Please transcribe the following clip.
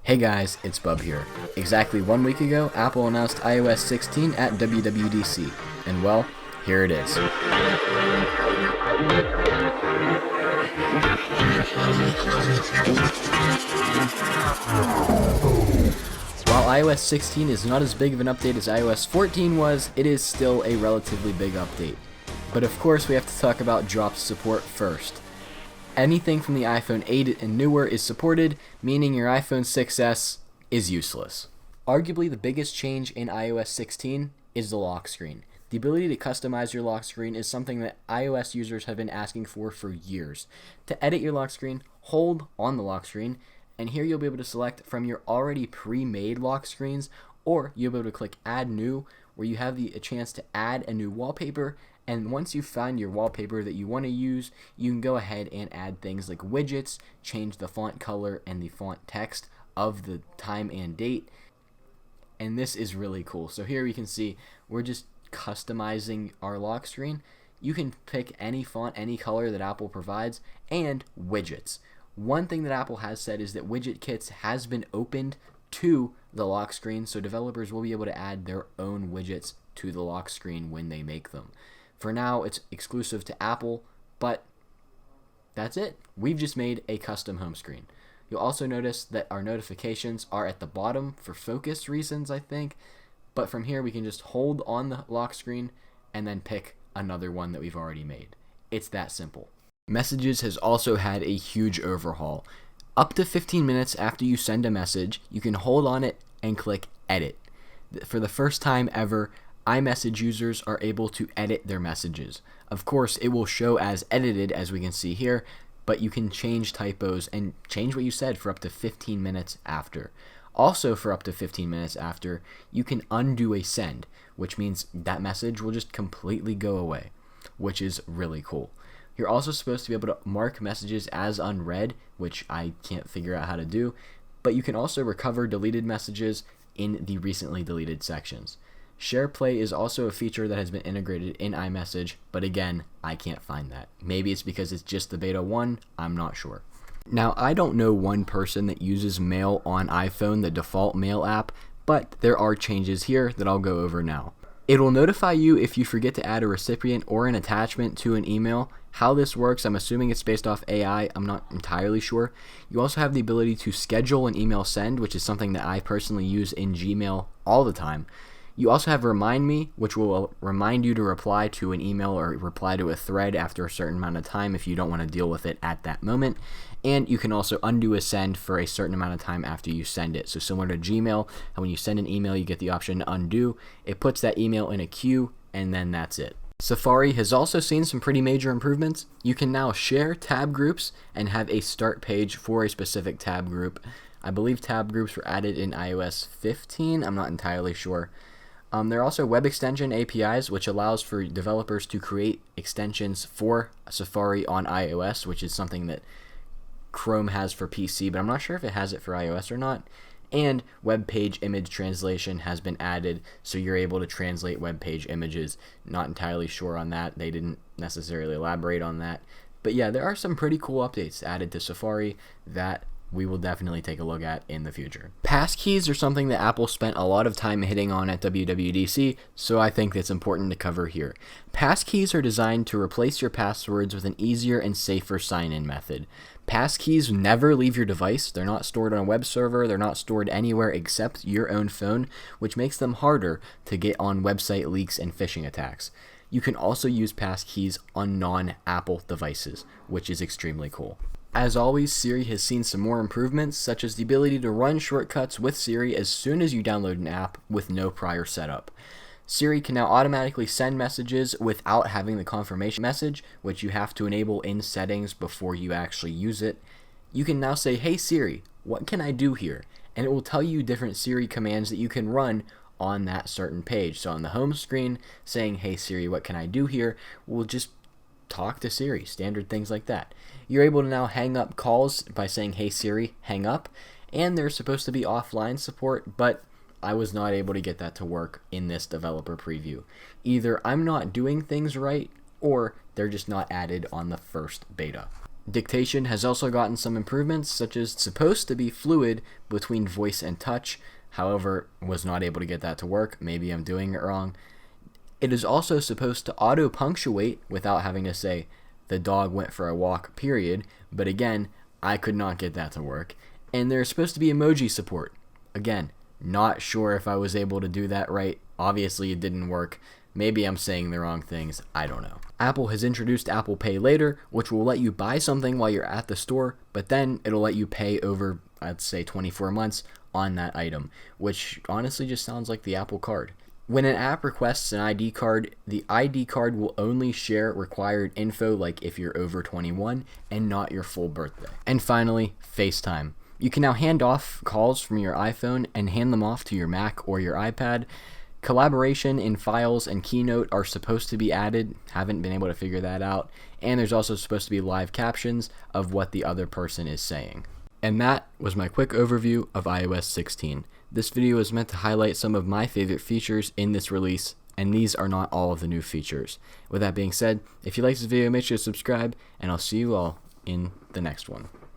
Hey guys, it's Bub here. Exactly 1 week ago, Apple announced iOS 16 at WWDC, and well, here it is. While iOS 16 is not as big of an update as iOS 14 was, it is still a relatively big update. But of course, we have to talk about dropped support first. Anything from the iPhone 8 and newer is supported, meaning your iPhone 6s is useless. Arguably the biggest change in iOS 16 is the lock screen. The ability to customize your lock screen is something that iOS users have been asking for years. To edit your lock screen, hold on the lock screen, and here you'll be able to select from your already pre-made lock screens, or you'll be able to click Add New, where you have a chance to add a new wallpaper. And once you find your wallpaper that you want to use, you can go ahead and add things like widgets, change the font color and the font text of the time and date. And this is really cool. So here we can see we're just customizing our lock screen. You can pick any font, any color that Apple provides, and widgets. One thing that Apple has said is that widget kits has been opened to the lock screen, so developers will be able to add their own widgets to the lock screen when they make them. For now, it's exclusive to Apple, but that's it. We've just made a custom home screen. You'll also notice that our notifications are at the bottom for focus reasons, I think. But from here, we can just hold on the lock screen and then pick another one that we've already made. It's that simple. Messages has also had a huge overhaul. Up to 15 minutes after you send a message, you can hold on it and click Edit. For the first time ever, iMessage users are able to edit their messages. Of course, it will show as edited, as we can see here, but you can change typos and change what you said for up to 15 minutes after. Also, for up to 15 minutes after, you can undo a send, which means that message will just completely go away, which is really cool. You're also supposed to be able to mark messages as unread, which I can't figure out how to do, but you can also recover deleted messages in the recently deleted sections. SharePlay is also a feature that has been integrated in iMessage, but again, I can't find that. Maybe it's because it's just the beta 1, I'm not sure. Now, I don't know one person that uses Mail on iPhone, the default Mail app, but there are changes here that I'll go over now. It'll notify you if you forget to add a recipient or an attachment to an email. How this works, I'm assuming it's based off AI, I'm not entirely sure. You also have the ability to schedule an email send, which is something that I personally use in Gmail all the time. You also have Remind Me, which will remind you to reply to an email or reply to a thread after a certain amount of time if you don't want to deal with it at that moment. And you can also undo a send for a certain amount of time after you send it. So similar to Gmail, and when you send an email, you get the option to undo. It puts that email in a queue, and then that's it. Safari has also seen some pretty major improvements. You can now share tab groups and have a start page for a specific tab group. I believe tab groups were added in iOS 15. I'm not entirely sure. There are also web extension APIs, which allows for developers to create extensions for Safari on iOS, which is something that Chrome has for PC, but I'm not sure if it has it for iOS or not. And web page image translation has been added, so you're able to translate web page images. Not entirely sure on that. They didn't necessarily elaborate on that. But yeah, there are some pretty cool updates added to Safari that we will definitely take a look at in the future. Passkeys are something that Apple spent a lot of time hitting on at WWDC, so I think it's important to cover here. Passkeys are designed to replace your passwords with an easier and safer sign-in method. Passkeys never leave your device. They're not stored on a web server. They're not stored anywhere except your own phone, which makes them harder to get on website leaks and phishing attacks. You can also use passkeys on non-Apple devices, which is extremely cool. As always, Siri has seen some more improvements, such as the ability to run shortcuts with Siri as soon as you download an app with no prior setup. Siri can now automatically send messages without having the confirmation message, which you have to enable in settings before you actually use it. You can now say, "Hey Siri, what can I do here?" And it will tell you different Siri commands that you can run on that certain page. So on the home screen, saying, "Hey Siri, what can I do here?" will just talk to Siri, standard things like that. You're able to now hang up calls by saying, "Hey Siri, hang up," and there's supposed to be offline support, but I was not able to get that to work in this developer preview. Either I'm not doing things right, or they're just not added on the first beta. Dictation has also gotten some improvements, such as it's supposed to be fluid between voice and touch. However, was not able to get that to work. Maybe I'm doing it wrong. It is also supposed to auto-punctuate without having to say, the dog went for a walk, period. But again, I could not get that to work. And there's supposed to be emoji support. Again, not sure if I was able to do that right. Obviously, it didn't work. Maybe I'm saying the wrong things. I don't know. Apple has introduced Apple Pay Later, which will let you buy something while you're at the store, but then it'll let you pay over, I'd say, 24 months on that item, which honestly just sounds like the Apple Card. When an app requests an ID card, the ID card will only share required info, like if you're over 21, and not your full birthday. And finally, FaceTime. You can now hand off calls from your iPhone and hand them off to your Mac or your iPad. Collaboration in Files and Keynote are supposed to be added. Haven't been able to figure that out. And there's also supposed to be live captions of what the other person is saying. And that was my quick overview of iOS 16. This video is meant to highlight some of my favorite features in this release, and these are not all of the new features. With that being said, if you like this video, make sure to subscribe, and I'll see you all in the next one.